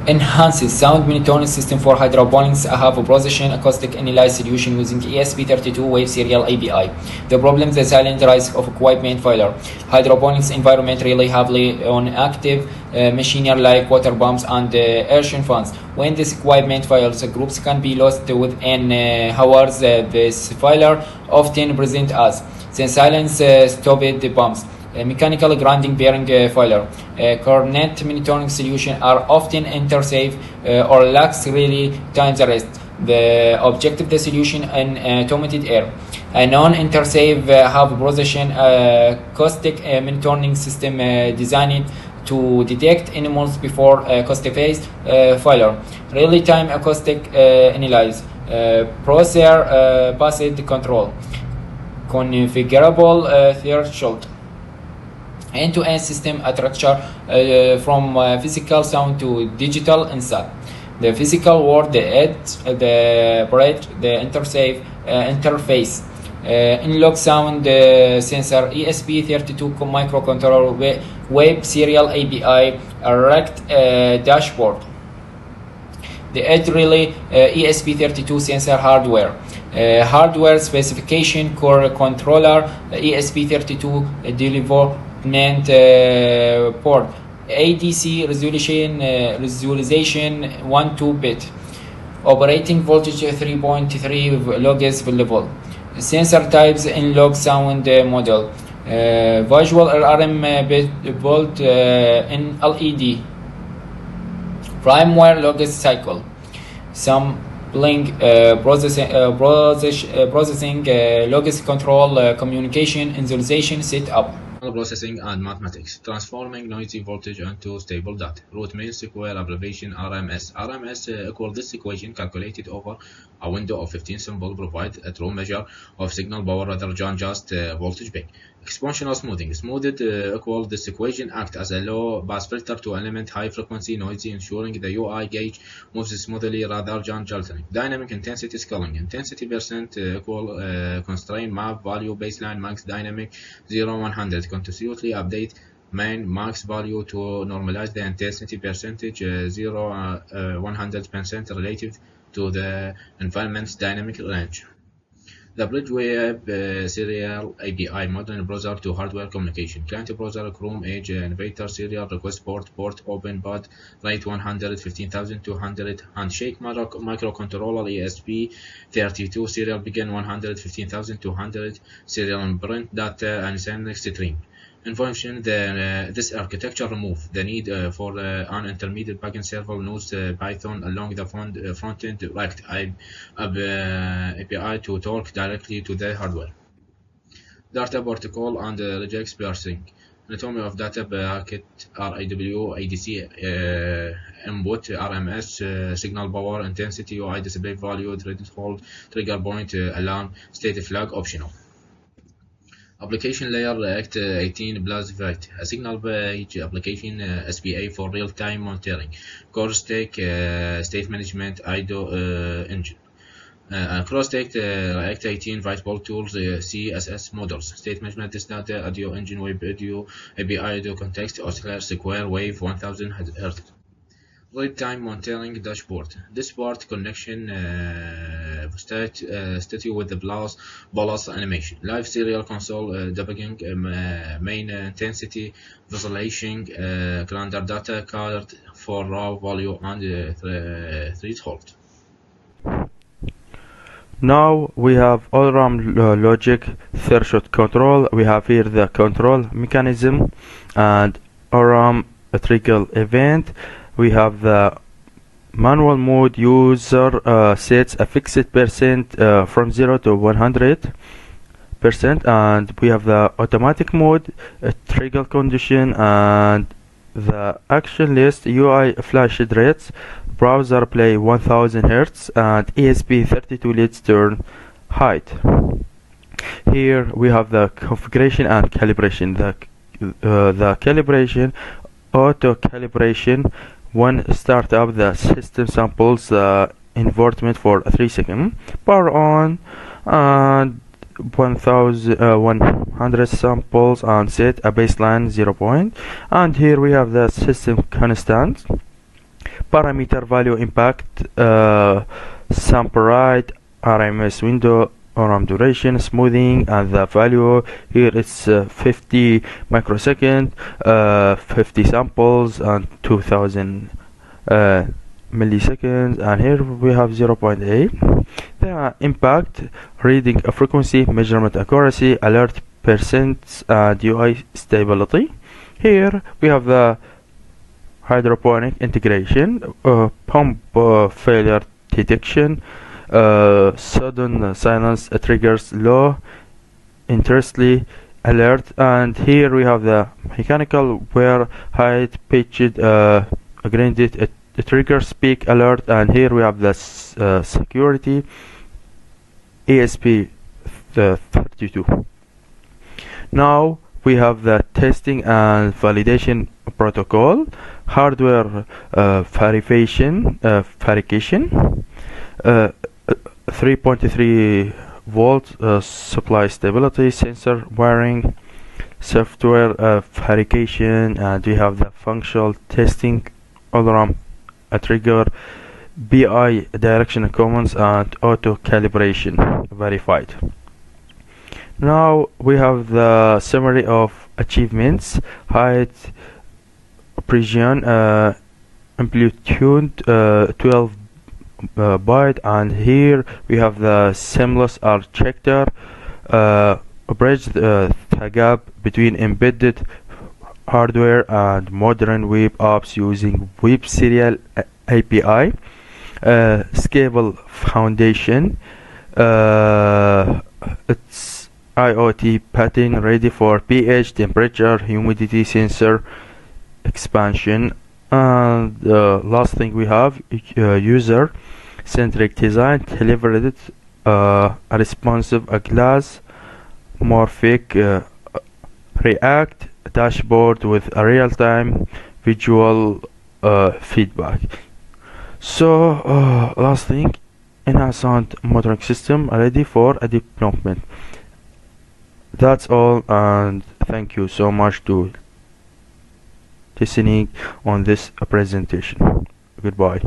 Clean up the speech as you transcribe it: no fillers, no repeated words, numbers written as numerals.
Enhances sound monitoring system for hydroponics. I have a precision acoustic analyze solution using ESP32 wave serial API. The problem is the silent rise of equipment failure. Hydroponics environment rely heavily on active machinery like water pumps and erosion fans. When this equipment fails, the groups can be lost within hours. This failure often present as the silence stopped the pumps. Mechanical grounding bearing failure. Cornet monitoring solutions are often intersafe or lacks really time the rest. The objective of the solution in automated air. A non-intersafe have precision acoustic monitoring system designed to detect animals before acoustic-phase failure. Real-time acoustic analyze. Processor passed control. Configurable threshold. End-to-end system architecture from physical sound to digital insight. The physical world, the edge, the bridge, the interface. In-log sound sensor, ESP32 microcontroller, web serial API, erect dashboard. The edge relay, ESP32 sensor hardware. Hardware specification, core controller, ESP32 deliver port, ADC resolution 1-2-bit, operating voltage 3.3 logs level, sensor types in log sound model, visual RM volt in LED, firmware log cycle, sampling processing logs control communication initialization setup. Processing and mathematics, transforming noisy voltage into stable data. Root mean square abbreviation RMS. RMS equals this equation calculated over a window of 15 symbols, provide a true measure of signal power rather than just voltage peak. Exponential smoothing. Smoothed equals this equation act as a low pass filter to eliminate high frequency noisy, ensuring the UI gauge moves smoothly rather than jolting. Dynamic intensity scaling. Intensity percent equal constraint map value baseline max dynamic 0-100. Continuously update main max value to normalize the intensity percentage 0-100% relative to the environment's dynamic range. The bridge web serial API, modern browser to hardware communication. Client browser, Chrome, Edge, Invader, serial request port, open pod, rate 115,200, handshake microcontroller, ESP32, serial begin 115,200, serial and print data and send stream. In function, this architecture removes the need for an intermediate backend server knows Python along the front-end direct API to talk directly to the hardware. Data protocol and regex parsing. Anatomy of data packet RAW, ADC, input, RMS, signal power, intensity, UI display value, threshold, trigger point, alarm, state flag, optional. Application layer React 18 plus Vite, a signal page application SPA for real-time monitoring, core stack state management IDO engine, cross-stack React 18 Vite Bolt tools CSS models, state management this data audio engine web audio API audio context oscillator square wave 1000 Hz. Real-time monitoring dashboard. This part connection statue with the bolus animation. Live serial console debugging main intensity visualization calendar data card for raw value and threshold. Now we have all-around logic threshold control. We have here the control mechanism and all-around trigger event. We have the manual mode. User sets a fixed percent from 0 to 100%, and we have the automatic mode, trigger condition, and the action list. UI flash rates, browser play 1000 Hz, and ESP32 leads turn height. Here we have the configuration and calibration. The calibration, auto calibration. When start up the system samples invertment for 3 seconds, power on, and 100 samples and set a baseline 0 point. And here we have the system constant, parameter value impact, sample rate, RMS window, RAM duration, smoothing, and the value here is 50 microsecond, 50 samples, and 2000 milliseconds, and here we have 0.8. The impact, reading frequency, measurement accuracy, alert percent, and UI stability. Here we have the hydroponic integration, pump failure detection, sudden silence triggers low intensity alert, and here we have the mechanical wear height pitched graded triggers peak alert, and here we have the security ESP32. Now we have the testing and validation protocol, hardware verification, 3.3 volt supply stability, sensor wiring, software verification, and we have the functional testing, alarm trigger, BI direction commands, and auto calibration verified. Now we have the summary of achievements: height, precision, amplitude 12 byte, and here we have the seamless architecture, bridge the gap between embedded hardware and modern web apps using web serial API, scalable foundation, it's IoT pattern ready for pH, temperature, humidity sensor expansion, and the last thing we have user centric design, delivered a responsive glass morphic react dashboard with a real-time visual feedback. So last thing, in-house sound monitoring system ready for a deployment. That's all, and thank you so much to listening on this presentation. Goodbye.